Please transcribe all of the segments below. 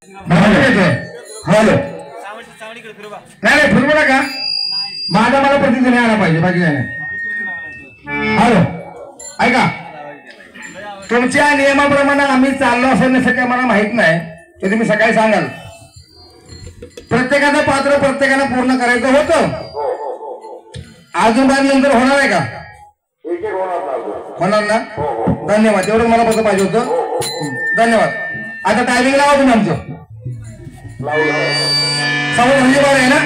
Hello नाही नाही फिरवू नका माझा मला प्रतिनिधी आला पाहिजे बाकी काय नाही. हॅलो ऐका तुमच्या नियमाप्रमाणे आम्ही चाललो असं काय मला माहित नाही ते तुम्ही सकाळी सांगाल. प्रत्येकाचं पात्र प्रत्येकानं पूर्ण करायचं होतं. अजून बाद नंतर होणार आहे का? होणार ना? धन्यवाद एवढं मला पत्र पाहिजे होतं. धन्यवाद. आता टायमिंग लावा तुम्ही आमचं सवय म्हणजे बरं आहे ना.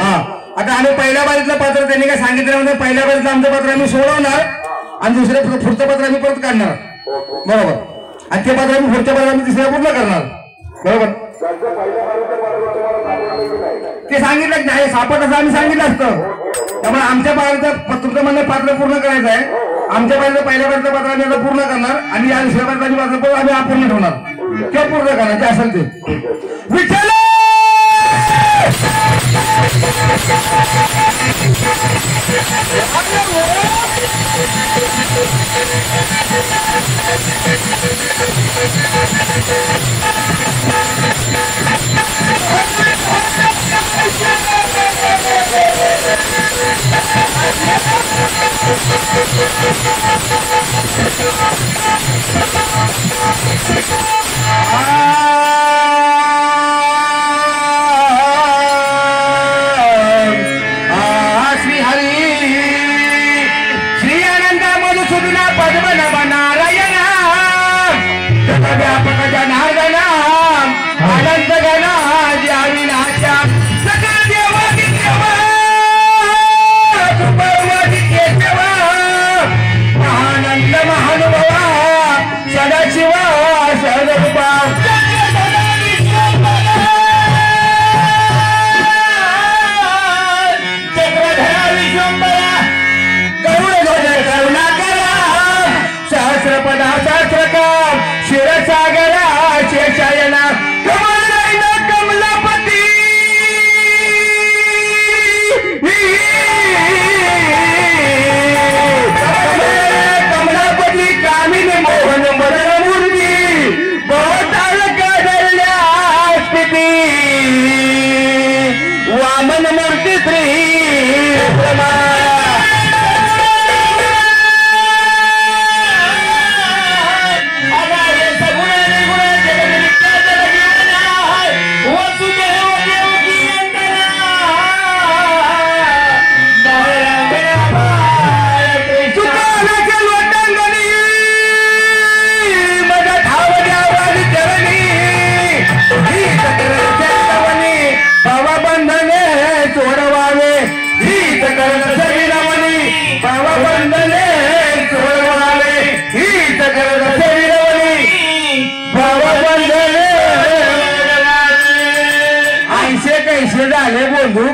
हा आता आम्ही पहिल्या बारीतलं पत्र त्यांनी काय सांगितलं म्हणजे पहिल्या बारीतलं आमचं पत्र आम्ही सोडवणार आणि दुसऱ्या पुढचं पत्र आम्ही परत काढणार बरोबर. आणि ते पत्र आम्ही पुढच्या पत्र आम्ही तिसऱ्या पूर्ण करणार बरोबर. ते सांगितलं नाही सापट असं आम्ही सांगितलं असतं. त्यामुळे आमच्या पात्राचं तुमचं म्हणणं पात्र पूर्ण करायचं आहे. आमच्या पाहिजे पहिल्या बारीचं पत्र आम्ही आता पूर्ण करणार आणि या दुसऱ्या बारीचं पात्र आम्ही अपूर्ण ठेवणार किंवा पूर्ण करणार जे असेल ते. विठ्ठल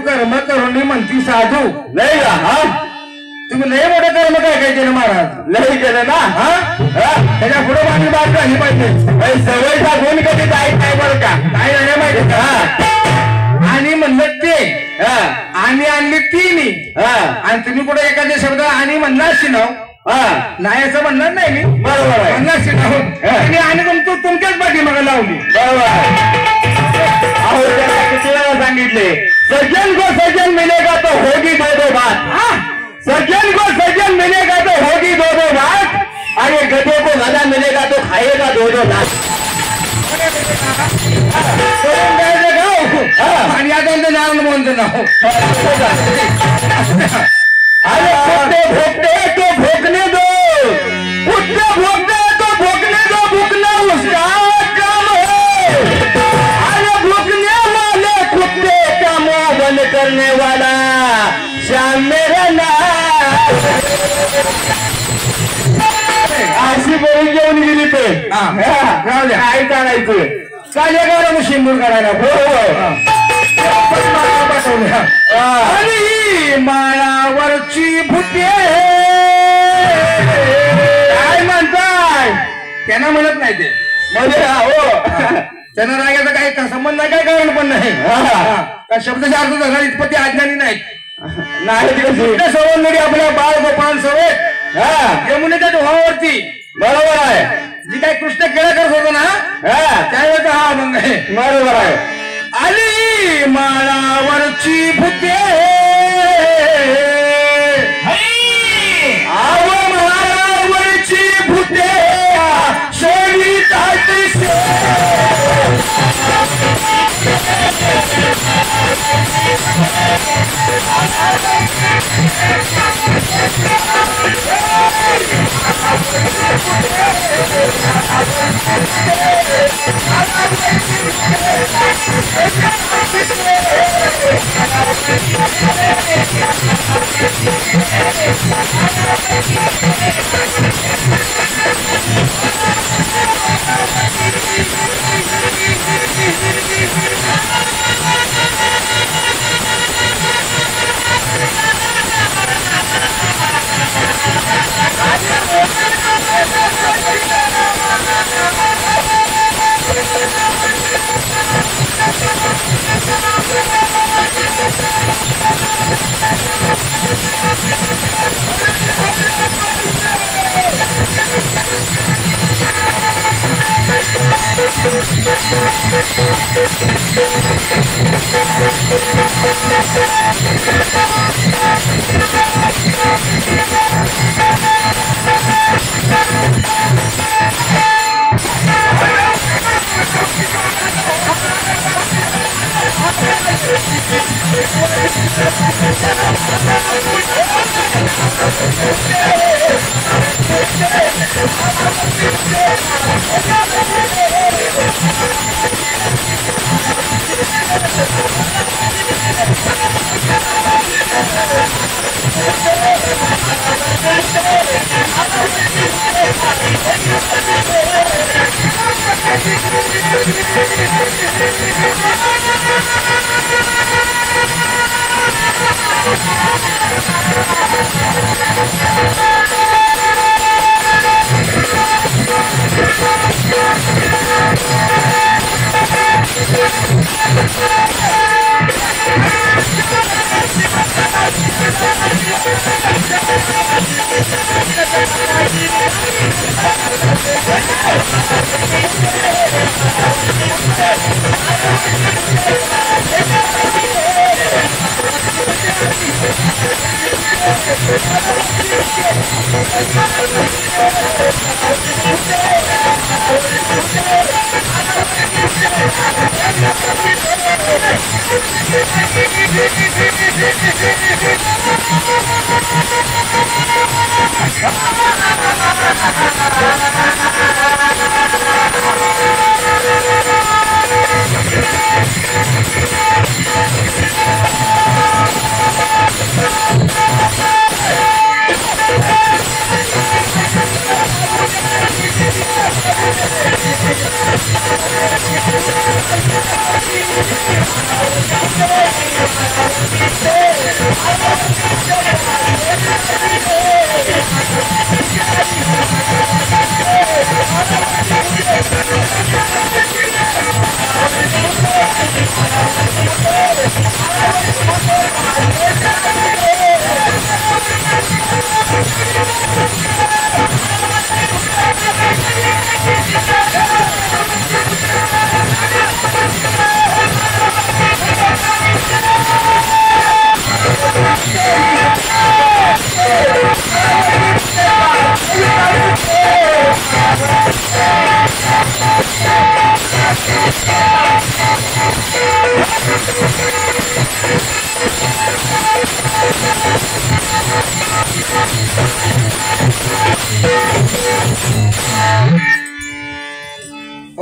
कर्म करून म्हणती साधू नाही का? हा तुम्ही लय मोठं कर्म काय काय केलं महाराज लय केलं ना. त्याच्या पुढे माझी बात झाली पाहिजे. सवय साधून कधी जायचं नाही बरं का काय झालं माहिती का? आणि म्हणलं ते आणि आणली तिन्ही आणि तुम्ही कुठे एखाद्या शब्द आणि म्हणणार शिनाव नाही असं म्हणणार नाही मी बरोबर आहे म्हणणार शिनाव आणि तुमच्याच पाठी मला लावली बरोबर. किती वेळा सांगितले सज्जन को सज्जन मिलेगा तो होगी दो दो बात. सज्जन को सज्जन मिलेगा तो होगी दो दो बात और ये गधे को गधा मिलेगा तो खाएगा दो दो लाख. आणि आता नारायण मोहनचं नाव अरे भोगते तो भोगने दो उससे भोगते तो भोगने दो भूखना उसका काम है. अरे भूखने वाले कुत्ते का मुंह बंद करने वाला श्याम मेरा नाम. अशी बोलून घेऊन गेली ते काय काढायचं चाले का शिंदूर करायला आणि माळावरची भूते काय म्हणताय त्यांना म्हणत नाही ते म्हणजे हो त्यांना रागायचा काही संबंध नाही काय कारण पण नाही. शब्दच्या अर्थ झाला इतपती अज्ञानी नाही सवंगडी आपल्या बाळ गोपाल सवय यमुनेच्या डोहावरती बरोबर आहे. जी काय कृष्ण केळा करत होतो ना त्यावेळेस हा अभंग आहे. बरोबर आहे. आली माळावरची भूते आव माळावरची भूते शोभितात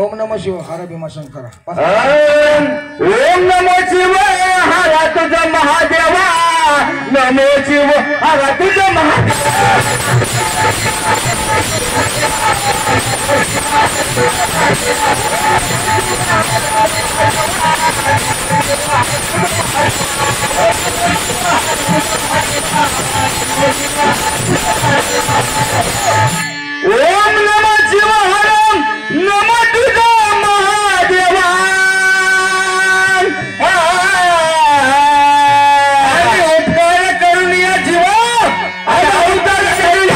ओम नमो शिव हर भीमाशंकर. ओम नमो शिव हर तुझ महादेवा. नमो शिव हर तुझ ओम नमो शिव हर नमो तुझ महादेवा. उपकार करून या जीवा अवतार करून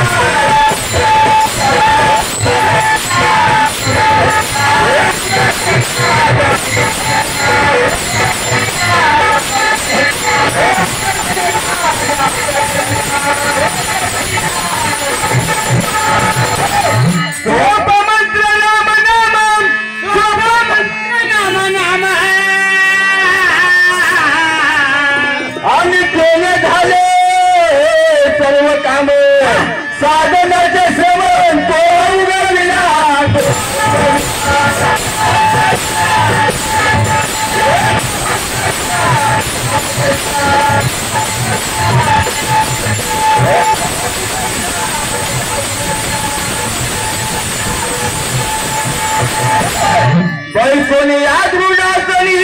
सोनिया दृढासनी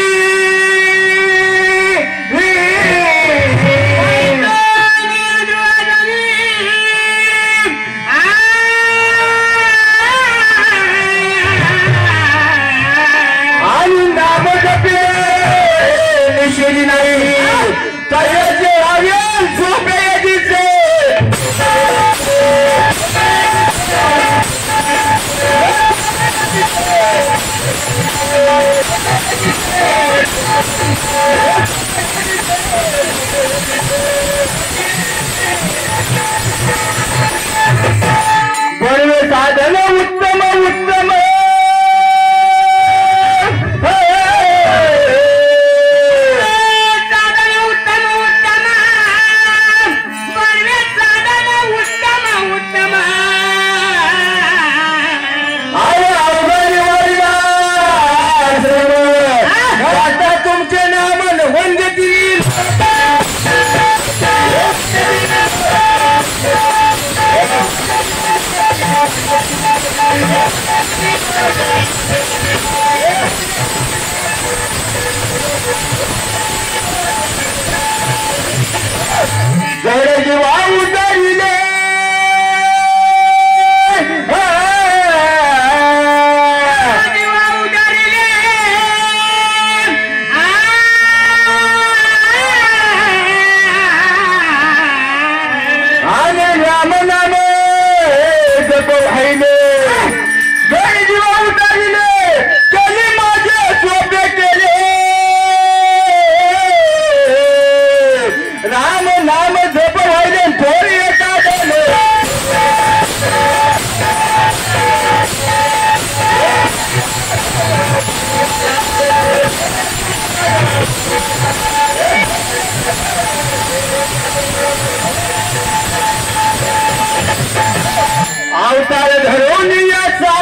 आणि नाम जपले निषेधी नाही त्याचे आव्यान झोपे दिसे बर्वे साधन उत्तम उत्तम जय जीवा उतरिले आणि राम नाम जप व्हायले जय जीवा उतरिले त्याने माझे सोपे केले राम नाम जप व्हायले थोडी एका अवतार धरून याचा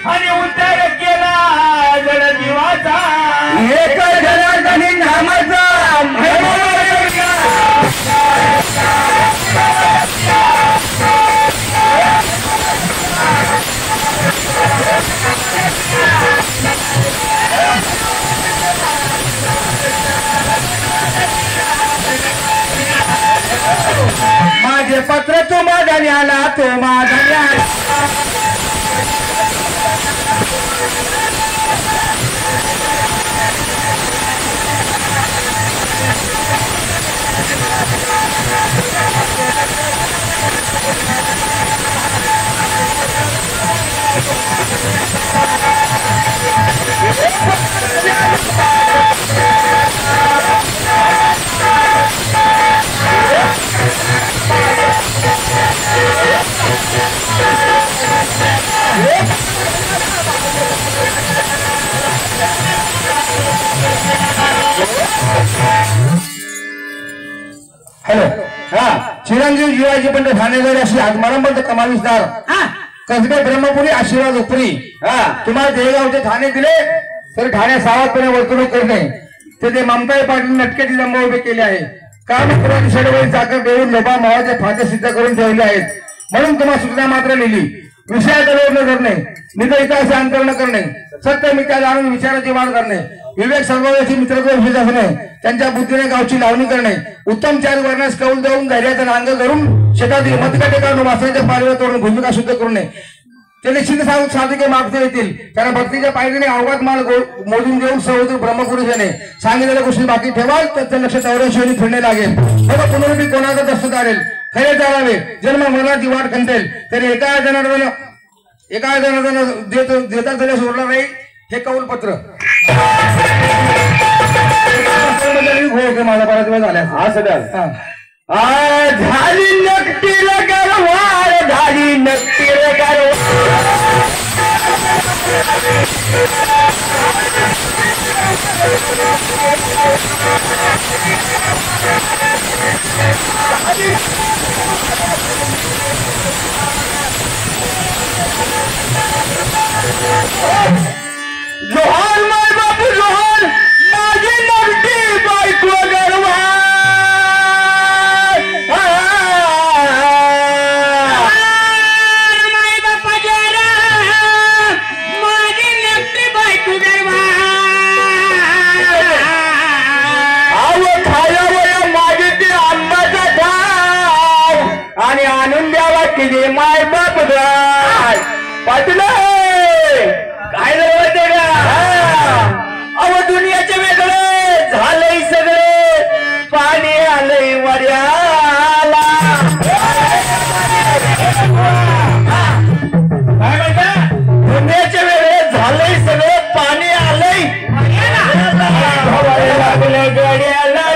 आणि उद्धार केला जड जीवाचा एक जनार्दनी नामाचा माझे पत्र तो माझ्याने आला तो माझ्याने आला हॅलो हा चिरंजीव जीवाजी पंत ठाणेकर अशी आत्मारामबद्ध कमाविस्तार कसबे ब्रह्मपुरी आशीर्वाद उपरी तुम्हाला देगावचे ठाणे दिले तर ठाणे सावधपणे वर्तणूक करणे ते ममताई पाटील नटकेची जंब उभे केले आहे काम षडवळी चाकर देऊन लोभा मावाचे फाटे सिद्ध करून ठेवले आहेत म्हणून तुम्हाला सूचना मात्र लिहिली विषयाचा लोभ न करणे निदयिताचे अंतरण करणे सत्य मित्या जाणून विचाराची वाढ करणे विवेक सर्वची मित्रत्व विशेष असणे त्यांच्या बुद्धीने गावची लावणी करणे उत्तम चार वर्णास कौल देऊन धैर्याचा नांग करून शेतातील मतकाटे काढून वासनाच्या पारीवर तोडून भूमिका शुद्ध करणे ते निश्चित साधके मागते येतील त्यांना भक्तीच्या पायरीने अवघात माल मोजून देऊन सहोदर ब्रह्मपुरुषाने सांगितलेल्या गोष्टी बाकी ठेवाल तर ते लक्ष 84 फिरणे लागेल बघा पुनरुपी कोणाचा दस्त चालेल खरे चालावे जन्म मरणाची वाट खंतेल तरी एका जनार्दन देता त्याला सोडला नाही हे कौलपत्र माझा बराच वेळ झाला हा सध्या झाली नक्कील गरवार झाली नक्कील जोहार माय बापू जोहर माझी नवटी बायको गरवा माय बापा जरा माझी नवटी बायको गरवा आव खायावया माझी ती आंब्याचा ठाव आणि आणून द्यावा किती माय बाप गाय पाटील काय झालं का अव दुनियाचे वेगळे झालंय सगळे पाणी आलंय वऱ्याला काय म्हणता दुनियाचे वेगळे झालंय सगळे पाणी आलंय लागले गड्याला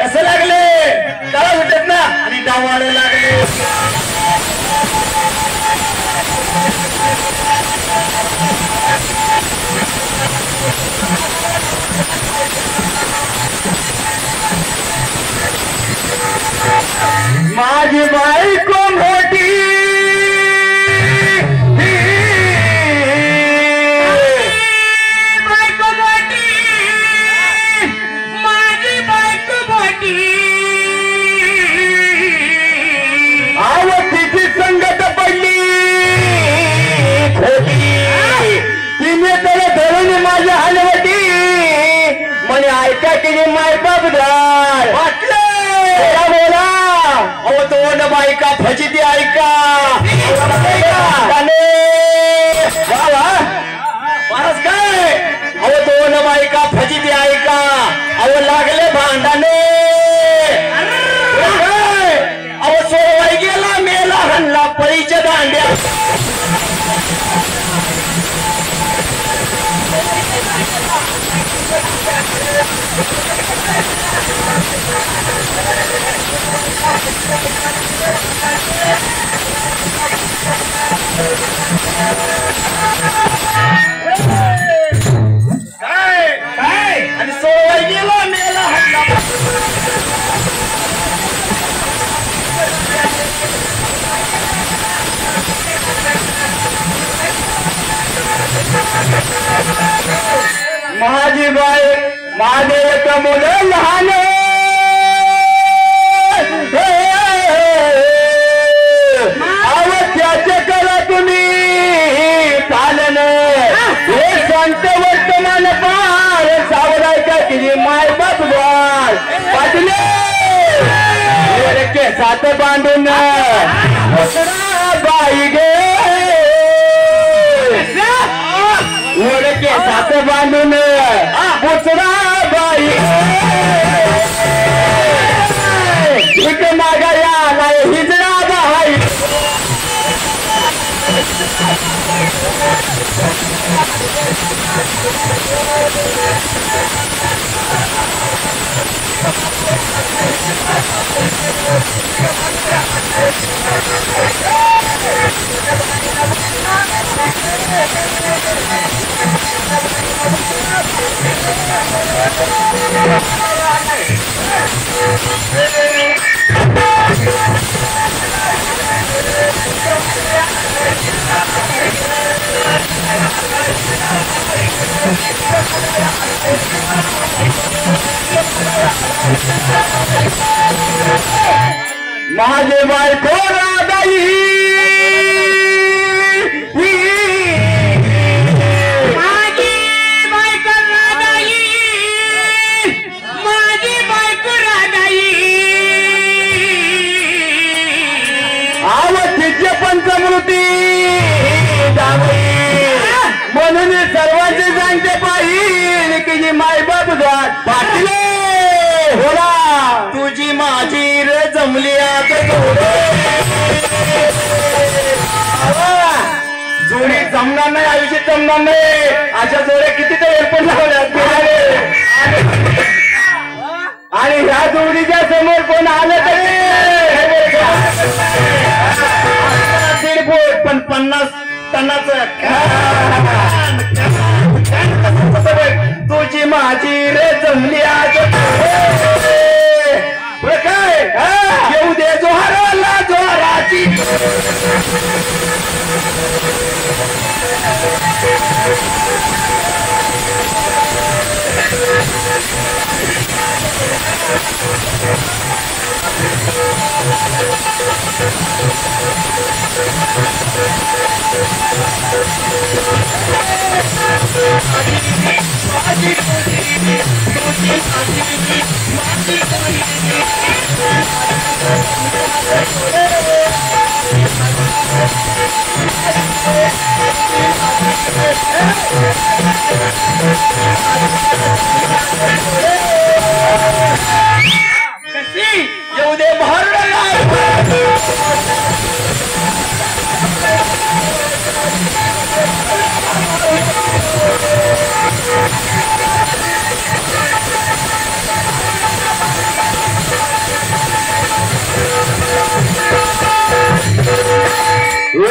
कसं लागले त्याला उठत ना आणि डावाळे लागले माझी बायको मोठी बायको मोठी माझी बायको मोठी आवतीची संगत पडली खोटी तिने त्याला धरून माझ्या हलवटी म्हणे ऐका तिने माय बाप गाय बोला बोला अहो दोन बायका फजिती ऐका महाराज काय अहो दोन बायका फजिती ऐका अहो लागले भांडाने अहो सोवाई गेला मेला हल्ला पळीच्या दांड्या काय काय आणि सोवाई गेला मेला हल्ला माझी बाई माझे एक मुलं लहान अव त्याचे करा तुम्ही पालन हे संत वर्तमान पार सावरायच्या किती माय बाप द्वार पाटले केसात बांधून बाई गे केसात बांधून पुसरा बाई हिक मागाया नाही हिजरा बाई माझे बायको राधाई माझी बायको राधाई माझी बायको राधाई आवतीचे पंचमृती म्हणून सर्वांचे सांगते पाहिजे की माय बाप पाटले होला तुझी माझी रे जमली आता जोडी जमणार नाही आयुष्यात जमणार नाही अशा जोड्या किती तर एअरपोर्ट लावल्या आणि ह्या जोडीच्या समोर कोण आलं तरी 1.5 फूट पण 50 टनाचं तुझी माझी रे जमली आज काय येऊ दे जोहाराला जोहाराची कशी येऊ दे भारला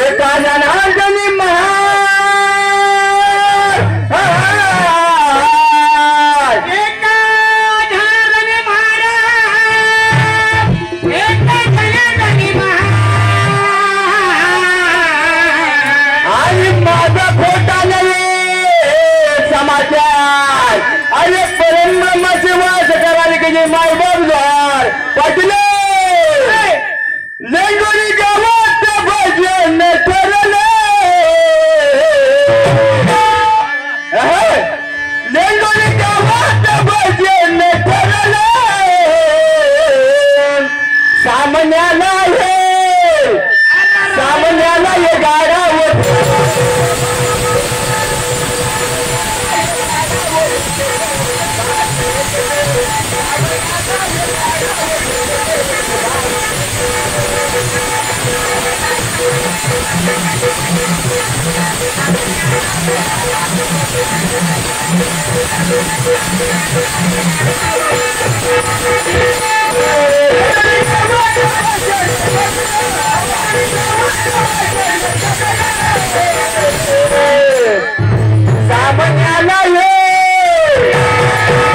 एका जनार्दनी माय बाबूदार पाटील लेंगोरी गावात भजन ठरले लेंगोरी गावात भजन ठरले सामन्याला हे गाडावर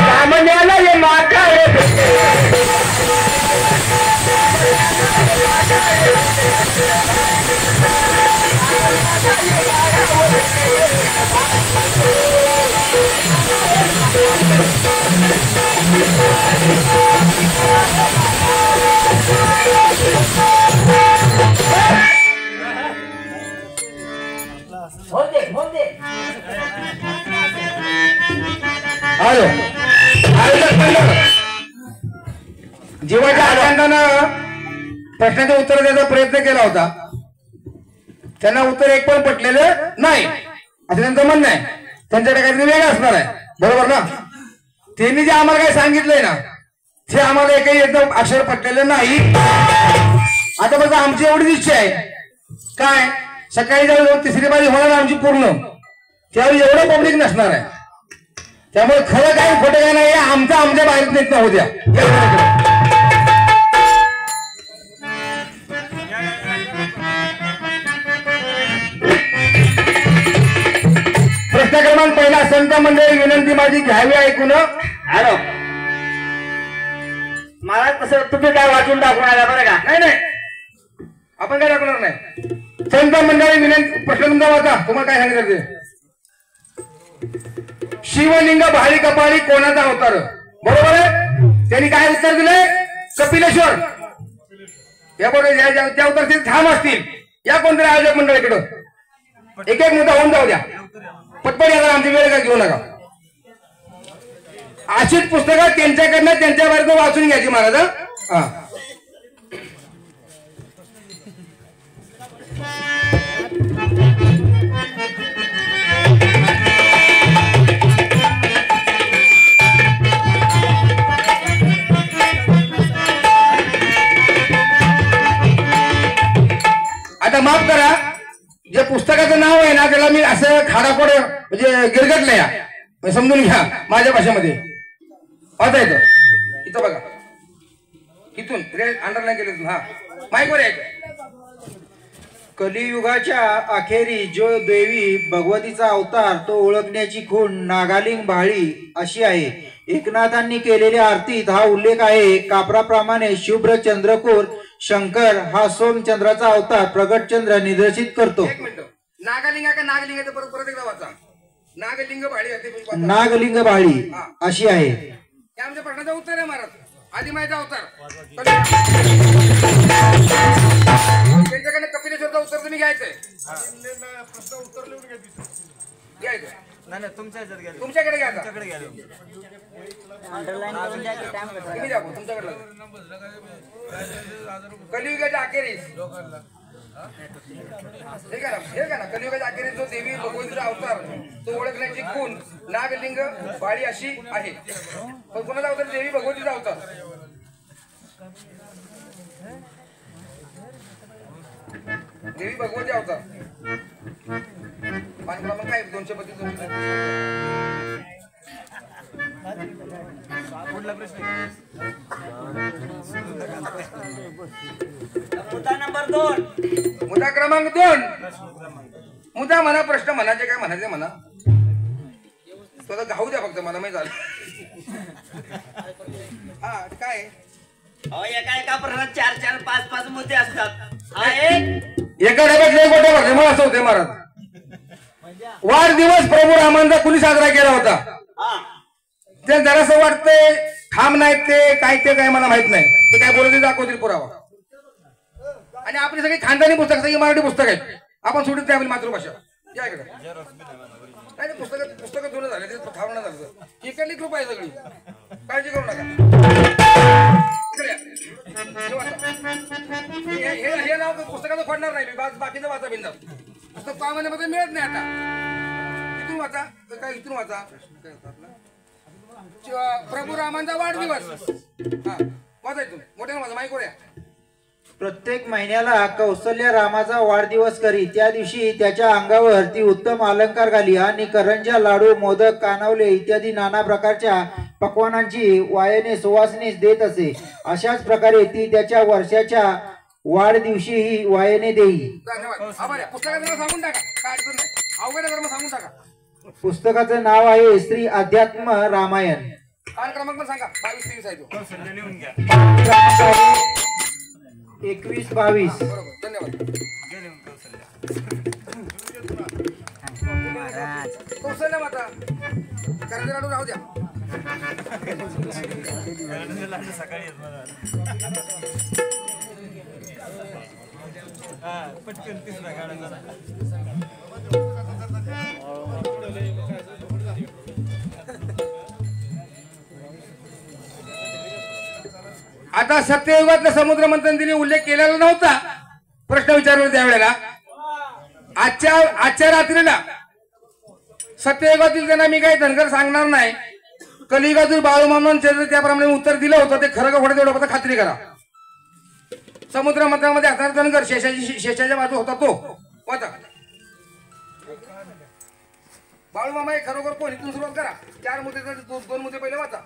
सामन्याला ये माका जीवाच्या आनंदानं प्रश्नाचं उत्तर द्यायचा प्रयत्न केला होता त्यांना उत्तर एक पण पटलेलं नाही असं त्यांचं म्हणणं आहे त्यांच्याकडे काहीतरी वेगळं असणार आहे बरोबर ना त्यांनी जे आम्हाला काही सांगितलंय ना ते आम्हाला एकही एकदम अक्षर पटलेलं नाही आता बघा आमची एवढीच इच्छा आहे काय सकाळी जाऊन तिसरी बाजी होणार आमची पूर्ण त्यावेळी एवढं पब्लिक नसणार आहे त्यामुळे खरं काय खोटं काय नाही आमच्या बाहेर नेत न होत्या प्रश्न क्रमांक पहिला संत मंडळी विनंती माझी घ्यावी ऐकून हॅलो मला तसं तुम्ही काय वाचून दाखवून आला बरं का नाही आपण काय दाखवणार नाही संत मंडळी विनंती प्रश्न तुमचा वाचा तुम्हाला काय सांगितलं ते शिवलिंग भारी कपाळी कोणाचा अवतार बरोबर आहे त्यांनी काय उत्तर दिलंय कपिलेश्वर या बरोबर त्या उत्तर ठाम असतील या कोणत्या आयोजक मंडळीकडं एक एक मुद्दा होऊन जाऊ द्या पटपट या आमची वेळ का घेऊ नका अशीच पुस्तकं त्यांच्याकडनं त्यांच्या बाहेर वाचून घ्यायची महाराज हा आता माफ करा जे पुस्तकाचं नाव आहे ना त्याला मी असं खाडाखोड म्हणजे गिरगटलंय समजून घ्या माझ्या भाषेमध्ये आता येतं इथं बघा, इथून अंडरलाईन केलं. हा माईकवर यायचं. कलियुगाच्या अखेरी जो देवी भगवतीचा अवतार तो ओळखण्याची खूण नागालिंग भाळी अशी आहे. एकनाथांनी केलेल्या आरतीत हा उल्लेख आहे. कापराप्रमाणे शुभ्र चंद्रकोर शंकर हा सोमचंद्राचा अवतार प्रगट चंद्र निदर्शित करतो. एक मिनिट, नागालिंग का नागलिंग आहे? परत परत एकदा वाचा. नागलिंग भाळी आहे, नागलिंग भाळी अशी आहे. हे आमच्या प्रश्नाचं उत्तर आहे महाराज. आधी माहिती अवतार त्यांच्याकडे कपिलेश्वरचं उत्तर तुम्ही घ्यायचंय. प्रश्न उत्तर लिहून घ्यायचं. तुमच्याकडे घ्यायचं. तुम्ही द्या तुमच्याकडे. कलियुगाच्या अखेरीस हे का ना कलियुगाच्या अखेरीस जो देवी भगवतीचा अवतार तो ओळखण्याची खूण नागलिंग बाळी अशी आहे. पण कोणाचा अवतार? देवी भगवतीचा अवतार. देवी भगवती अवतार. पान क्रमांक काय 232. पुढला प्रश्न. मुद्दा नंबर 2. मुद्दा क्रमांक 2. मुद्दा म्हणा, प्रश्न म्हणायचे काय म्हणायचे म्हणा. तो घाऊ द्या फक्त, मला माहिती झालं. हा काय एका प्रश्नात 4-4, 5-5 मुद्दे असतात. हा एक एका डब्यात लय मोठे भरले. मला असं होते महाराज, वाढदिवस प्रभू रामांचा कुणी साजरा केला होता? ते जरासं वाटतंय ठाम नाहीत ते काय मला माहित नाही. ते काय बोलत दाखवतील पुरावा. आणि आपली सगळी खानदानी पुस्तक, सगळी मराठी पुस्तक आहेत. आपण सोडत नाही आपली मातृभाषा. या इकडे नाही पुस्तकं जुनं झाले, ते थांबणं झालं. इकडली कृपा आहे सगळी, काळजी करू नका. हे नाव पुस्तकाचं खोडणार नाही मी. बाकीचं वाचा बिंदा. पुस्तक पावामध्ये मिळत नाही आता. इथून वाचा काय, इथून वाचा. प्रभू रामांचा वाढदिवस. हा वाचा इथून मोठ्यानं वाचा. माईकवर या. प्रत्येक महिन्याला कौसल्या रामाचा वाढदिवस करी. त्या दिवशी त्याच्या अंगावर ती उत्तम अलंकार घाली आणि करंजा, लाडू, मोदक, कानवले इत्यादी नाना प्रकारच्या पक्वानांची वायाने सुवासनीस देत असे. अशाच प्रकारे ती त्याच्या वर्षाच्या वाढदिवशीही वायाने देई. धन्यवाद. आभार आहे. पुस्तकाचं नाव सांगून टाका, काय अडचण नाही. अवघड धर्म सांगून टाका. पुस्तकाचं नाव आहे श्री अध्यात्म रामायण. पान क्रमांक पण सांगा. 22-23 आहे तो. 21-22. बरोबर. धन्यवाद. कौशल्य माता करंजा लाडू राहू द्या. आता सत्ययुगातल्या समुद्र मंथनाने उल्लेख केलेला नव्हता. प्रश्न विचारला त्यावेळेला. आजच्या रात्रीला सत्ययुगातील त्यांना मी काही धनगर सांगणार नाही. कलियुगातील बाळूमामान त्याप्रमाणे उत्तर दिलं होतं. ते खरं का खोटं तेवढं फक्त खात्री करा. समुद्र मंथनामध्ये असणारा धनगर शेषाच्या बाजू होता तो वाचा. बाळूमामा हे खरोखर कोण? इथून सुरुवात करा. 4 मुद्दे, 2 मुद्दे पहिले वाचा.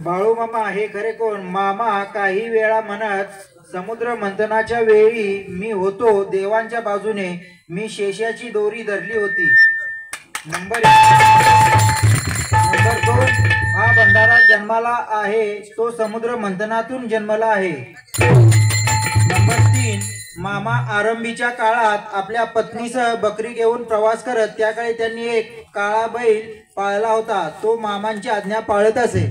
बाळूमामा हे खरे कोण? मामा काही वेळा म्हणत समुद्र मंथनाच्या वेळी मी होतो देवांच्या बाजूने. मी शेषाची दोरी धरली होती. नंबर 2 हा भंडारा जन्माला आहे तो समुद्र मंथनातून जन्मला आहे. नंबर 3 मामा आरंभीच्या काळात आपल्या पत्नीसह बकरी घेऊन प्रवास करत. त्याकाळी त्यांनी एक काळा बैल पाळला होता. तो मामांची आज्ञा पाळत असे.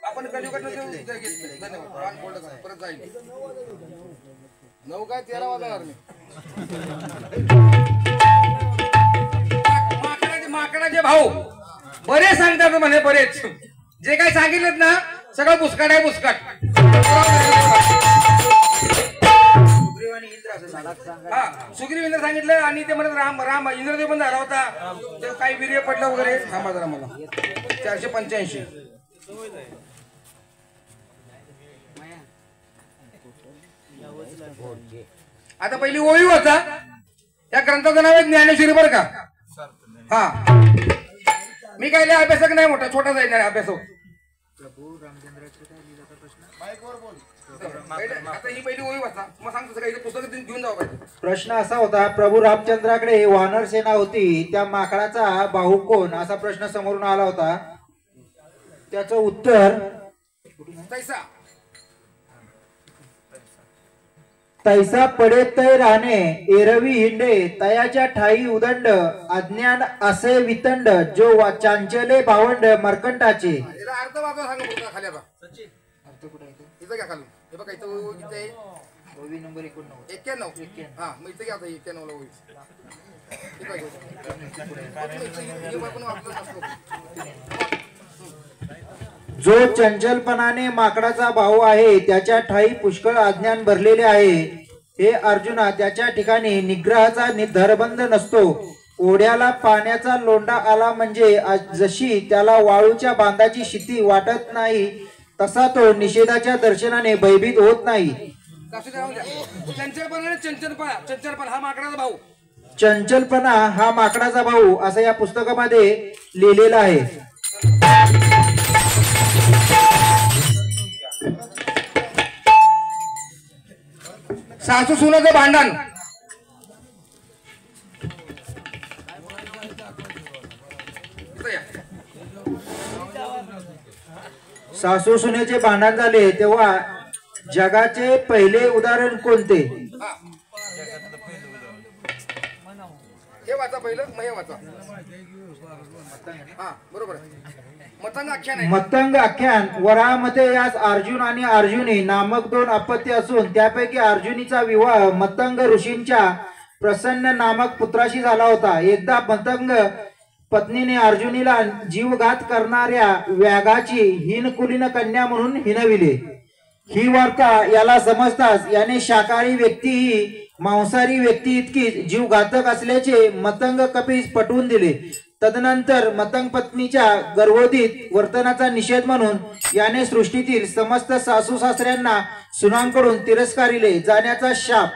आपण कलियुगात धन्यवाद. परत जाईल 9 काय 13 वाजणार मी. माकडाचे भाऊ बरेच सांगतात म्हणे. बरेच जे काही सांगितलेत ना सगळं बुसकाट आहे. बुसकाट. हा सुग्रीव इंद्र सांगितलं. आणि ते म्हणत राम इंद्रदेव पण झाला होता. ते काही वीर्य पडलं वगैरे. थांबा जरा मला 485. आता पहिली ओळी होता. या ग्रंथाचं नाव आहे ज्ञानेश्वरी बरं का. हा मी काय लय अभ्यासक नाही, मोठा छोटा जाईल अभ्यास. आता ही पहिली ओळी वाचा, मग सांगतो काही पुस्तक घेऊन जावं पाहिजे. प्रश्न असा होता, प्रभू रामचंद्राकडे वानर सेना होती, त्या माकडाचा बाहू कोण, असा प्रश्न समोरून आला होता. त्याचं उत्तर तैसा तैसा पडे तै राहणे, एरवी हिंडे तयाच्या ठाई उदंड, अज्ञान असे वितंड, जो चांचले भावंड मर्कंटाचे. याला अर्थ वाचा सांगा पुढचा खाली. आता इथं घ्या खाली. हे बघा इथं किती आहे? ओवी नंबर 89. 91. हा मग इथं घ्या आता 91 ला होईल. जो चंचलपणाने माकडाचा भाऊ आहे, त्याच्या ठाई पुष्कळ अज्ञान भरलेले आहे. हे अर्जुना, त्याच्या ठिकाणी निग्रहाचा धरबंध नसतो. ओढ्याला पाण्याचा लोंढा आला म्हणजे जशी त्याला वाळूच्या बांधाची शिती वाटत नाही, तसा तो निषेधाच्या दर्शनाने भयभीत होत नाही. चंचलपणा हा माकडाचा भाऊ. चंचलपणा हा माकडाचा भाऊ असं या पुस्तकामध्ये लिहिलेलं आहे. सासू सुनाचं भांडण. सासू सुनेचे भांडण झाले तेव्हा जगाचे पहिले उदाहरण कोणते? हे वाचा पहिलं, मग हे वाचा. हा बरोबर आहे. मतंग आख्यान आहे. मतंग आख्यान. वरामध्ये यास अर्जुन आणि अर्जुनी नामक 2 अपत्य असून त्यापैकी अर्जुनीचा विवाह मतंग ऋषींच्या प्रसन्न नामक पुत्राशी झाला होता. एकदा मतंग पत्नीने अर्जुनीला जीवघात करणाऱ्या व्याघाची हिनकुलीन कन्या म्हणून हिनविले. ही वार्ता याला समजताच याने शाकाहारी व्यक्ती ही मांसाहारी व्यक्ती इतकीच जीवघातक असल्याचे मतंग कपीस पटवून दिले. तदनंतर मतंग पत्नीच्या गर्भोधित वर्तनाचा निषेध म्हणून याने सृष्टीतील समस्त सासू सासऱ्यांना सुनांकडून तिरस्कारिले जाण्याचा शाप.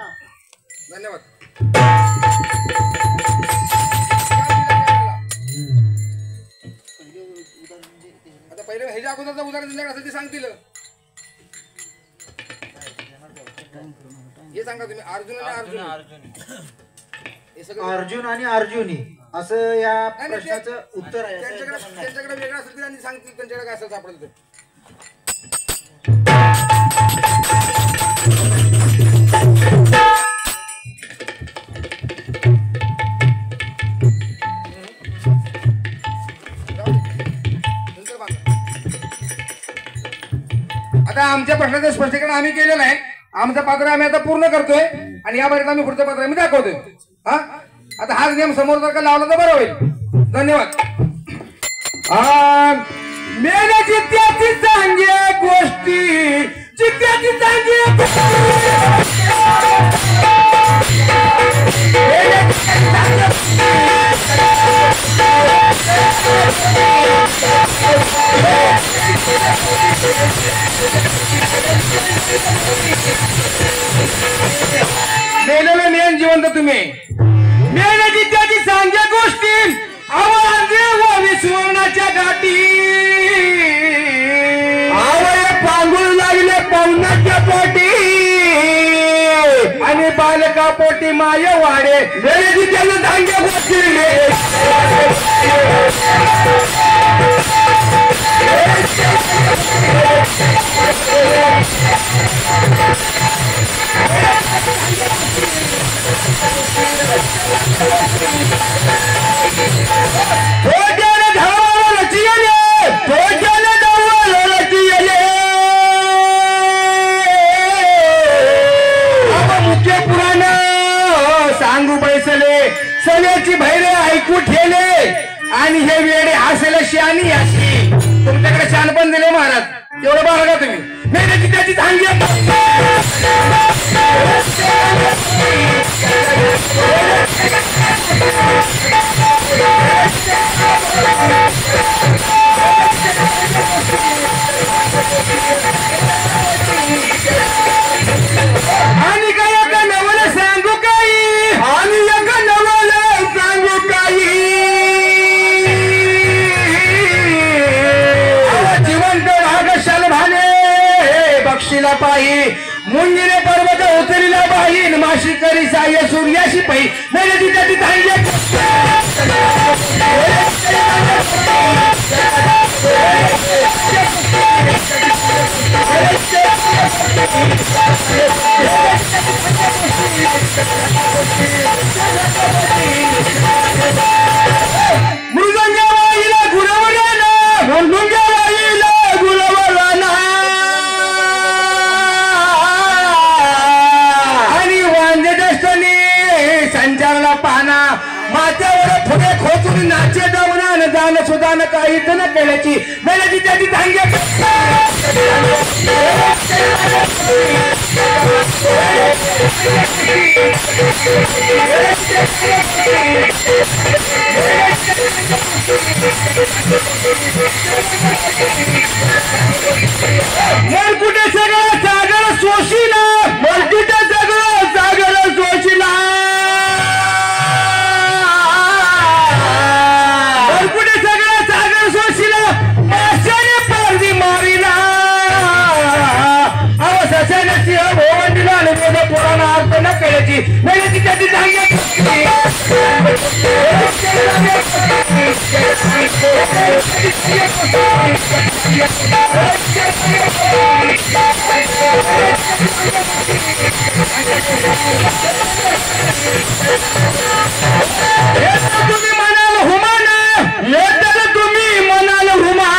धन्यवाद. आता पहिले ह्याच्या अगोदरचं उदाहरण तुमच्याकडे असेल ते सांगतील. हे सांगा तुम्ही. अर्जुन आणि अर्जुन. हे सगळं अर्जुन आणि अर्जुनी असं या प्रश्नाचं उत्तर आहे. त्यांच्याकडे वेगळं असेल ते सांगतील. त्यांच्याकडे काय असेल सापडत ते. आता आमच्या प्रश्नाचं स्पष्टीकरण आम्ही केलेलं आहे. आमचं पात्र आम्ही आता पूर्ण करतोय आणि या बारीत आम्ही पुढचं पात्र आम्ही दाखवतोय. हा आता हाच नियम समोर जर का लावला तर बरं होईल. धन्यवाद. मेल्या चित्त्याची चांगल्या गोष्टी, चित्त्याची मेलेलं मेन जिवंत तुम्ही. मेल्या चित्त्याची चांगल्या गोष्टी आवाज विस्मरणाच्या गाठी, आवय पांगुळ लागले पाहुण्याच्या पोटी आणि बालका पोटी माय वाडे. मेल्याची त्याला चांगल्या गोष्टी मुख्य पुराण सांगू बैसले सल्याची भैरे ऐकू ठेले आणि हे वेडे हसले शानी अशी. तुमच्याकडे शानपण दिले महाराज, तेवढं बघा तुम्ही. मेल्याची त्याची चांगली आणि काय एका नवल सांगू काही, आणि एका नवल सांगू काही. सोशीला पायी मुंगिरे पर्वत उतरिला बाई माशी करी साय सूर्याशी पायी मेरे तिथे ती धांगे मृदंगा बाईला गुरवला मृदंगा बाईला गुरवला आणि वांदे दस्तनी संचारला पाना माथ्यावर फुगे खोचून नाचे जाऊन जाण सुद्धा न काहीच न केल्याची मेल्याची त्याची धांगे मन कुठे सगळं सागर सोशीला मन कुठे सगळं सागर सोशीला मन कुठे सगळं सागर सोशीला माशाने पर्दी मारिला अवसाने सिंह भोवंडीला आणि माझ्या पोराला अर्थ न केल्याची मेल्याची त्याची धांगे तुम्ही म्हणाल हुमान येताना तुम्ही म्हणाल हुमा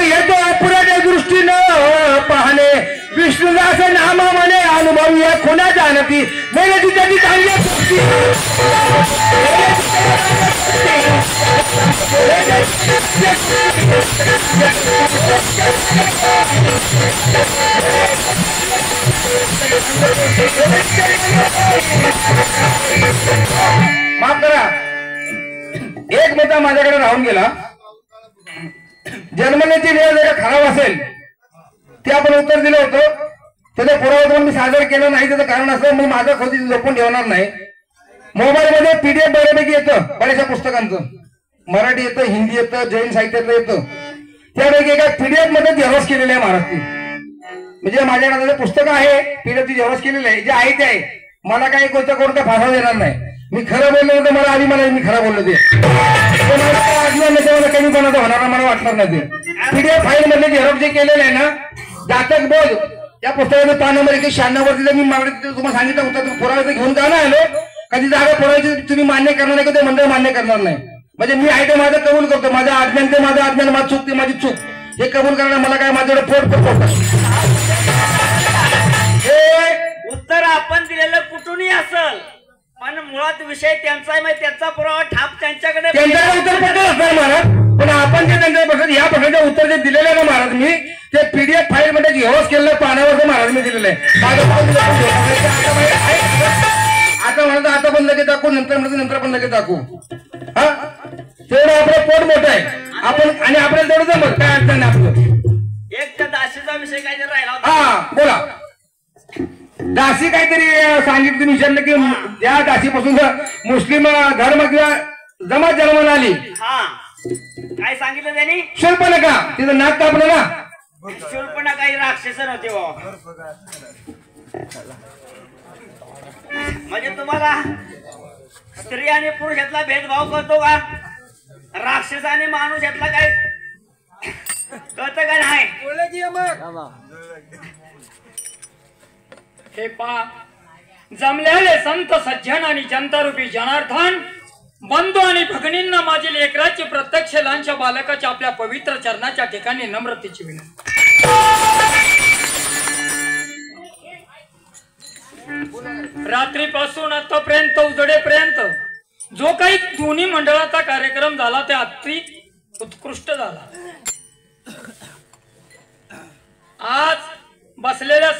येतो अपुराच्या दृष्टीनं पाहणे विष्णुदास नामा म्हणे अनुभव या खुणा जाणती मेल्याची त्याची धांगे माफ करा एक मुद्दा माझ्याकडे राहून गेला जन्मण्याची वेळ जर खराब असेल ते आपण उत्तर दिलं होतं त्याचा पुरावा मी सादर केलं नाही त्याचं कारण असं मी माझं खोती जपून ठेवणार नाही मोबाईल मध्ये पीडीएफ बऱ्यापैकी येतं बऱ्याचशा पुस्तकांचं मराठी येतं हिंदी येतं जैन साहित्यातलं येतं त्यापैकी एका पीडीएफ मध्ये झेरॉक्स केलेले आहे महाराष्ट्री म्हणजे माझ्या नावाचं पुस्तक आहे पीडीएफ झेरॉक्स केलेलं आहे जे आहे ते आहे मला काही कोणता फासा देणार नाही मी खरं बोललो तर मला आधी मी खरं बोललो ते मला कमी कोणाचं होणार मला वाटणार नाही ते पीडीएफ फाईल मधले झेरॉक्स जे केलेले आहे ना जातक बोध या पुस्तकाचं पान नंबर 196 वरती मी तुम्हाला सांगितलं होतं पुरावा घेऊन का नाही आलो कधी जागा पुरावायची तुम्ही मान्य करणार नाही का ते मंडळ मान्य करणार नाही म्हणजे मी आहे ते माझं कबूल करतो माझं अज्ञान ते माझं अज्ञान माझी चूक ते माझी चूक हे कबूल करणार मला काय माझ्याकडे पोट करतो हे उत्तर आपण दिलेलं कुठूनही असल पण मुळात विषय त्यांचा आहे त्यांचा पुरावा ठाप त्यांच्याकडे उत्तर पटत असणार महाराज पण आपण जे त्यांच्या प्रश्न या प्रश्नाचे उत्तर जे दिलेलं आहे ना महाराज मी ते पीडीएफ फाईल मध्ये झेरॉक्स केलेलं पानावर महाराज मी दिलेलं आहे आता म्हणत आता पण लगेच दाखवू नंतर पण लगेच दाखवू हा तेवढं आपलं पोट मोठं आहे आपण आणि आपल्याला तेवढं जमत काय अडचण नाही आपलं एक त्या दाशीचा विषय काय राहिला होता हा बोला दासी काहीतरी सांगितलं विचारलं की या दासीपासून मुस्लिम धर्म किंवा जमात जन्माला आली हा काय सांगितलं त्यांनी शूर्पणखा तिथं नाक कापलं ना शूर्पणखा काही राक्षस होते म्हणजे तुम्हाला स्त्री आणि पुरुष यातला भेदभाव करतो का राक्षस आणि माणूस यातला काय कळतं का नाही हे पा जमलेले संत सज्जन आणि जनतारूपी जनार्दन बंधू आणि भगिनींना माझी लेकराची प्रत्यक्ष लहानशा बालकाच्या आपल्या पवित्र चरणाच्या ठिकाणी नम्रतेची विनंती रात्रीपासून आतापर्यंत उजडेपर्यंत जो काही दोन्ही मंडळाचा कार्यक्रम झाला ते अति उत्कृष्ट झाला आज बसलेल्या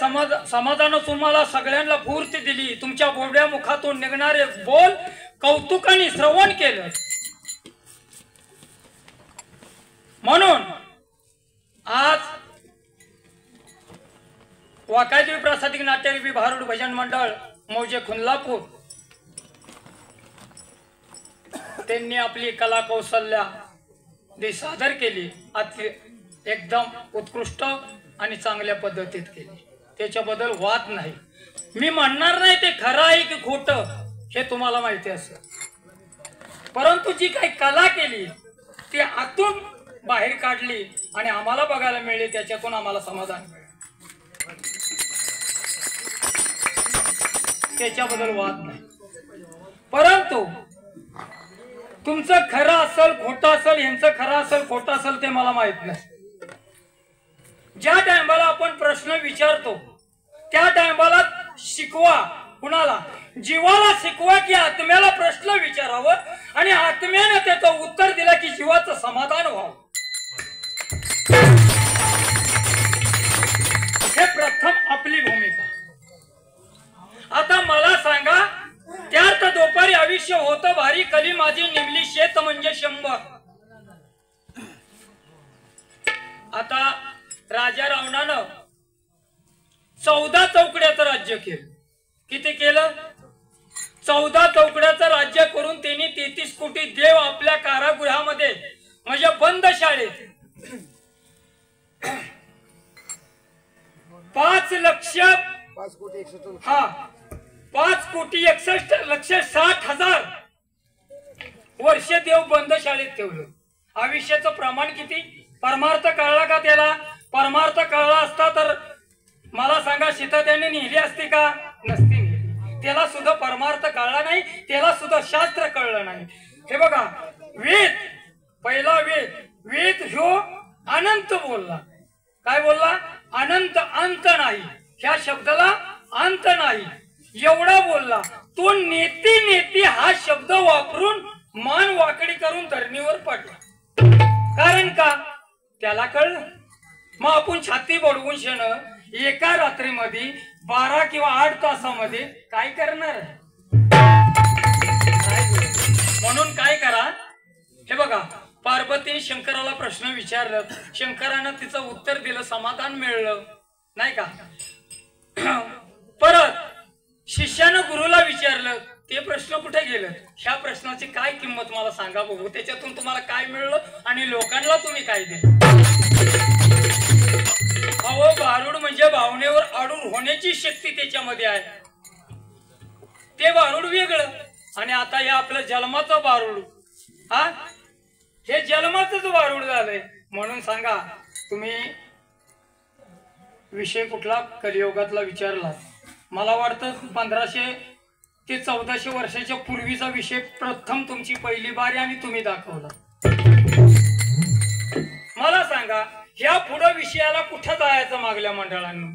समाजानं तुम्हाला सगळ्यांना पूर्ती दिली तुमच्या बोबड्या मुखातून निघणारे बोल कौतुकाने श्रवण केलं म्हणून आज वाकायदेवी प्रासादिक नाट्यरूपी भारुड भजन मंडळ मौजे खुनलापूर त्यांनी आपली कला कौशल्य जी सादर केली एकदम उत्कृष्ट आणि चांगल्या पद्धतीत केली, त्याच्याबद्दल वाद नाही. मी म्हणणार नाही ते खरं आहे की खोटं हे तुम्हाला माहिती असेल, परंतु जी काही कला केली ती आतून बाहेर काढली आणि आम्हाला बघायला मिळली, त्याच्यातून आम्हाला समाधान मिळालं, त्याच्याबद्दल वाद नाही. परंतु तुमचं खरं असेल खोटं असेल, यांचं खरं असेल खोटं असेल ते मला माहित नाही. ज्या टायमाला आपण प्रश्न विचारतो त्या टायमाला शिकवा, कुणाला? जीवाला शिकवा की आत्म्याला प्रश्न विचारावं आणि आत्म्याने त्याचं उत्तर दिलं की जीवाचं समाधान व्हावं. हे प्रथम आपली भूमिका. आता मला सांगा, त्यात दुपारी आयुष्य होतं भारी, कली माझी निमली शेत म्हणजे 100. आता राजा रावणानं 14 चौकड्याचं राज्य केलं. किती केलं? 14 चौकड्याचं राज्य करून त्यांनी 33 कोटी देव आपल्या कारागृहामध्ये म्हणजे बंद शाळेत 5,61,60,000 वर्ष देव बंद शाळेत ठेवलं. आयुष्याचं प्रमाण किती? परमार्थ कळला का त्याला? परमार्थ कळला असता तर मला सांगा सीता त्याने नेली असती का? नसती नेली. त्याला सुद्धा परमार्थ कळला नाही, त्याला सुद्धा शास्त्र कळलं नाही. हे बघा, वेद, पहिला वेद ह्यो अनंत बोलला. काय बोलला? अनंत, अंत नाही. ह्या शब्दाला अंत नाही एवढा बोलला. तो नेती हा शब्द वापरून मान वाकडी करून धरणीवर पडला. कारण का? त्याला कळलं. मग आपण छाती बडवून शेण एका रात्रीमध्ये 12 किंवा 8 तासामध्ये काय करणार? म्हणून काय करा, हे बघा, पार्वतीने शंकराला प्रश्न विचारला, शंकरानं तिचं उत्तर दिलं, समाधान मिळलं नाही का? परत शिष्यानं गुरुला विचारलं, ते प्रश्न कुठे गेलं? ह्या प्रश्नाची काय किंमत मला सांगा बघू, त्याच्यातून तुम्हाला काय मिळलं आणि लोकांना तुम्ही काय दिलं? अहो, भारूड म्हणजे भावनेवर आडूर होण्याची शक्ती त्याच्यामध्ये आहे. ते भारूड वेगळं आणि आता हे आपलं जन्माचं भारूड, हा, हे जन्माचंच भारूड झालंय. म्हणून सांगा, तुम्ही विषय कुठला कलियुगातला विचारला? मला वाटतं 1500 ते 1400 वर्षाच्या पूर्वीचा विषय प्रथम तुमची पहिली बारी आणि तुम्ही दाखवला. मला सांगा, ह्या पुढे विषयाला कुठं जायचं? मागल्या मंडळांना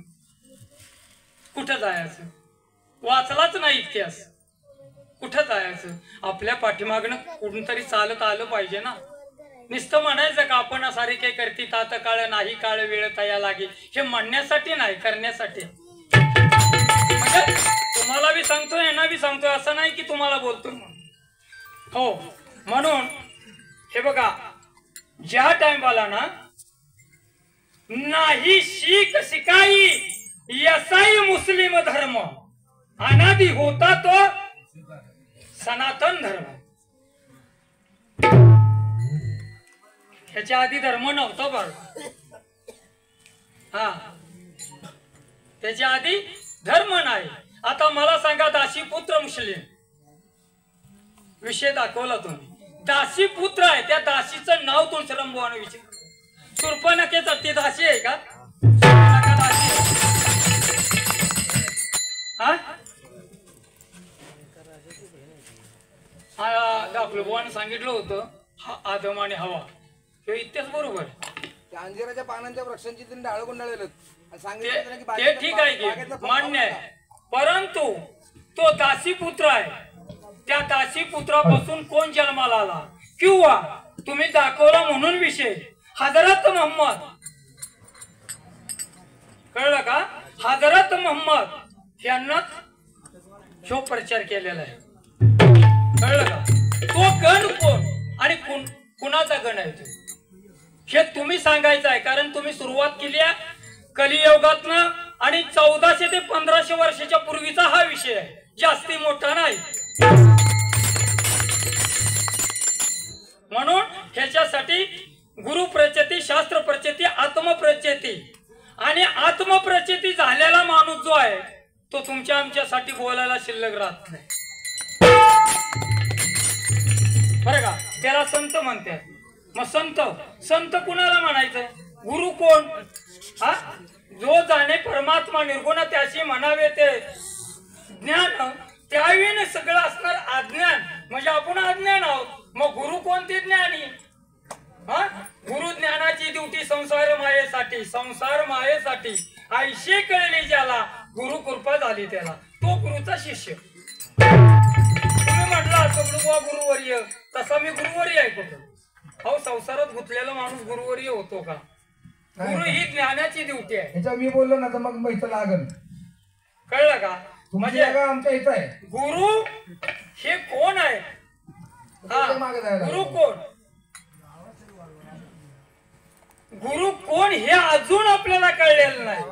कुठं जायचं? वाचलाच नाही इतिहास, कुठं जायचं? आपल्या पाठीमागणं कुठूनतरी चालत आलं पाहिजे ना. नुसतं म्हणायचं का आपण सारे काही करते तात काळ नाही, काळ वेळ तया लागे, हे म्हणण्यासाठी नाही, करण्यासाठी. म्हणजे तुम्हाला बी सांगतोय, यांना बी सांगतोय, असं नाही की तुम्हाला बोलतोय हो. म्हणून हे बघा, ज्या टाइमला ना नाही शीख शिकाई यसाई मुस्लिम धर्म, अनादि होता तो सनातन धर्म. ह्याच्या आधी धर्म नव्हता बरं, हा, त्याच्या आधी धर्म नाही. आता मला सांगा, दासीपुत्र मुस्लिम विषय दाखवला तुम्ही. दासीपुत्र आहे, त्या दासीचं नाव तुळशीराम बुवाने विचार. सुर्पनखेचा ती दासी आहे का? दासी हा, दाखलं बुवाने सांगितलं होतं, हा आदम आणि हवा हे इतिहास बरोबर. अंजिराच्या पानांच्या वृक्षांची त्यांनी डाळ गुंडाळलेलं ते ठीक आहे की मान्य आहे, परंतु तो दासीपुत्र आहे. त्या दासीपुत्रापासून कोण जन्माला आला? किंवा तुम्ही दाखवला म्हणून विषय हजरत मोहम्मद, कळलं का? हजरत मोहम्मद यांनाच ह्यो प्रचार केलेला आहे, कळलं का? तो गण कोण आणि कुणाचा गण आहे तो, हे तुम्ही सांगायचं आहे. कारण तुम्ही सुरुवात केली आहे कलियुगातनं आणि 1400 ते 1500 वर्षाच्या पूर्वीचा हा विषय आहे, जास्ती मोठा नाही. म्हणून ह्याच्यासाठी गुरु प्रचिती, शास्त्र प्रचिती, आत्मप्रचिती. आणि आत्मप्रचिती झालेला माणूस जो आहे तो तुमच्या आमच्यासाठी बोलायला शिल्लक राहत नाही बरं का. त्याला संत म्हणतात. मग संत संत कुणाला म्हणायचं? गुरु कोण? हा, जो जाणे परमात्मा निर्गुण त्याशी म्हणावे ते ज्ञान. त्यावेळी सगळं असणार अज्ञान, म्हणजे आपण अज्ञान आहोत. मग गुरु कोणते? ज्ञानी. हा, गुरु ज्ञानाची ड्युटी संसार मायेसाठी, संसार मायेसाठी आयशे कळले ज्याला, गुरु कृपा झाली त्याला, तो गुरुचा शिष्य. तुम्ही म्हटला सगळं गुरुवर्य, तसा मी गुरुवर्य आहे कुठं? अहो, संसारात गुंतलेला माणूस गुरुवर्य होतो का? गुरु ही ज्ञानाची ड्युटी आहे. ह्याच्या मी बोललो ना तर मग मैत्र लागल. कळलं का? म्हणजे आमच्या इथं आहे. गुरु हे कोण आहे? गुरु कोण? गुरु कोण हे अजून आपल्याला कळलेलं नाही.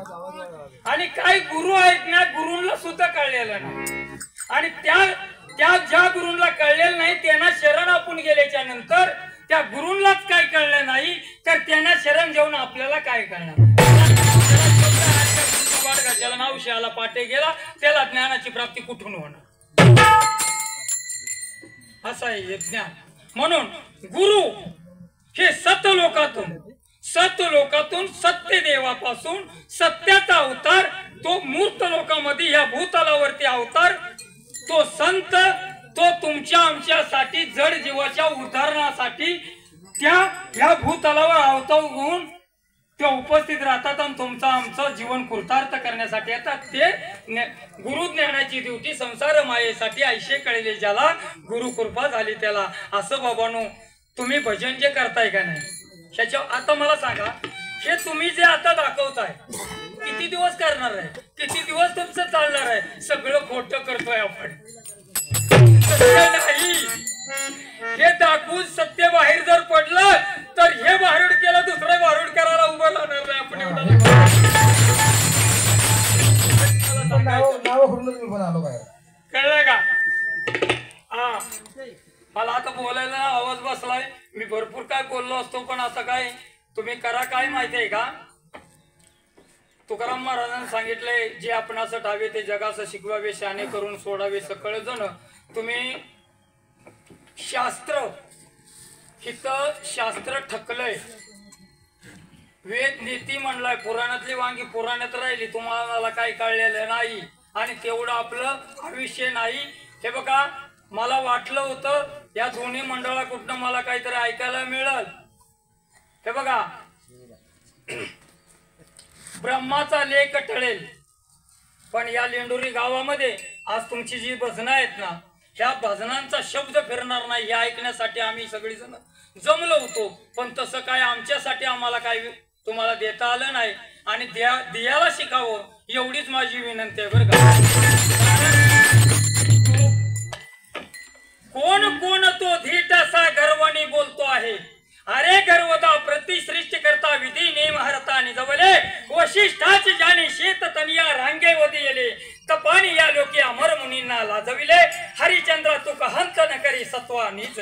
आणि काही गुरु आहेत ना, गुरुंना सुद्धा कळलेलं नाही. आणि त्या ज्या गुरुंना कळलेलं नाही त्यांना शरण आपण गेल्याच्या नंतर त्या गुरुंनाच काय कळलं नाही, तर त्यांना शरण जेवण आपल्याला काय कळणार? ज्याला नाव शहाला पाटे गेला त्याला ज्ञानाची प्राप्ती कुठून होणार? असं आहे हे ज्ञान. म्हणून गुरु हे सत्यलोकातून सत्य देवापासून सत्याचा अवतार, तो मूर्त लोकांमध्ये या भूतलावरती अवतार, तो संत, तो तुमच्या आमच्यासाठी जड जीवाच्या उद्धारणासाठी त्या भूतलावर अवतार होऊन ते उपस्थित राहतात आणि तुमचं आमचं जीवन कृतार्थ करण्यासाठी येतात. ते गुरु ज्ञानाची ड्युटी संसार मायेसाठी आयशे कळले ज्याला, गुरु कृपा झाली त्याला. असं बाबांनो, तुम्ही भजन जे करताय का नाही ह्याच्या, आता मला सांगा, हे तुम्ही जे आता दाखवताय किती दिवस करणार आहे? किती दिवस तुमचं चालणार आहे? सगळं खोटं करतोय आपण. सत्य नाही हे दाखवून सत्य बाहेर जर पडलं तर हे भारूड केलं दुसरं भारूड करायला उभं राहणार नाही आपण. कळलं का? हा, मला आता बोलायला आवाज बसलाय. मी भरपूर काय बोललो असतो, पण आता काय तुम्ही करा काय माहितीये का? तुकाराम महाराजांनी सांगितलंय, जे आपण असं ठावे ते जगाचं शिकवावे, शाने करून सोडावे सकळ जण. तुम्ही शास्त्र, हिथं शास्त्र ठकलंय, वेद नीती म्हणलाय, पुराणातली वांगी पुराणात राहिली, तुम्हाला काही कळलेलं नाही आणि तेवढं आपलं आयुष्य नाही. हे बघा, मला वाटलं होतं या दोन्ही मंडळा कुठनं मला काहीतरी ऐकायला मिळेल. हे बघा, ब्रह्माचा लेख टळेल, पण या लेंडुरी गावामध्ये आज तुमची जी भजनं आहेत ना, ह्या भजनांचा शब्द फिरणार नाही. हे ऐकण्यासाठी आम्ही सगळीजण जमलो होतो, पण तसं काय आमच्यासाठी आम्हाला काय तुम्हाला देता आलं नाही. आणि दियाला शिकावं एवढीच माझी विनंती आहे बरं का. कोण कोण तो धीट असा गर्वाने बोलतो आहे, अरे गर्वदा प्रतिसृष्टी करता विधी नेम हरता निजवले, वशिष्ठाचे जाणे शेत तनिया रांगे वदिले, तपानी या लोके अमर मुनींना लाजविले, हरिचंद्र तुक हंत न करी सत्वा नीच.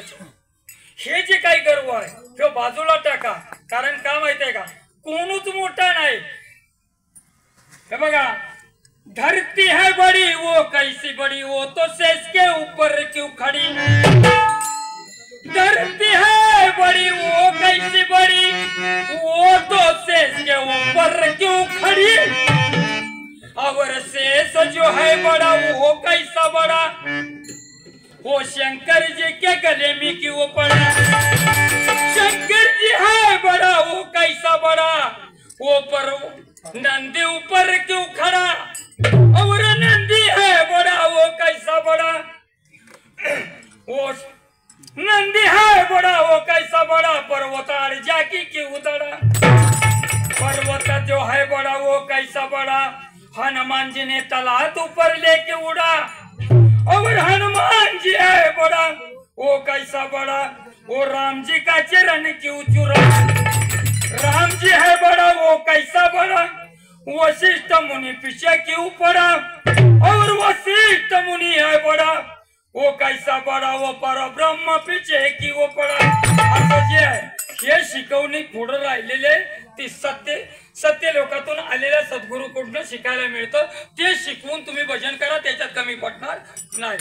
हे जे काही गर्व आहे तो बाजूला टाका. कारण का माहितीये का, कोणूच मोठा नाही. हे बघा, धरती है बड़ी वो कैसी बड़ी, वो तो शेष के ऊपर क्यों खड़ी. धरती है बड़ी वो कैसी बड़ी, वो तो शेष के ऊपर क्यों खड़ी. और शेष जो है बड़ा वो कैसा बड़ा, वो शंकर जी के गले में क्यों पड़ा. शंकर जी है बड़ा वो कैसा बड़ा, वो पर नंदी ऊपर क्यों खड़ा. और नंदी है बड़ा वो कैसा बड़ा, वो नंदी है बड़ा वो कैसा बड़ा, पर्वत जाकी क्यों उतरा. पर्वत जो है बड़ा वो कैसा बड़ा, हनुमान जी ने तलात ऊपर लेके उड़ा. और हनुमान जी है बड़ा वो कैसा बड़ा, वो राम जी का चरण क्यों चुरा. राम जी है बड़ा वो कैसा बड़ा, वशिष्ठ मुनि पीछे क्यों पड़ा. और वशिष्ठ मुनि है बड़ा वो कैसा बड़ा, वो पर ब्रह्म पीछे क्यों पड़ा. असं जे आहे हे शिकवणी पुढे राहिलेले ती सत्य लोकातून आलेल्या सद्गुरूकडून शिकायला मिळतं. ते शिकवून तुम्ही भजन करा, त्याच्यात कमी पडणार नाही.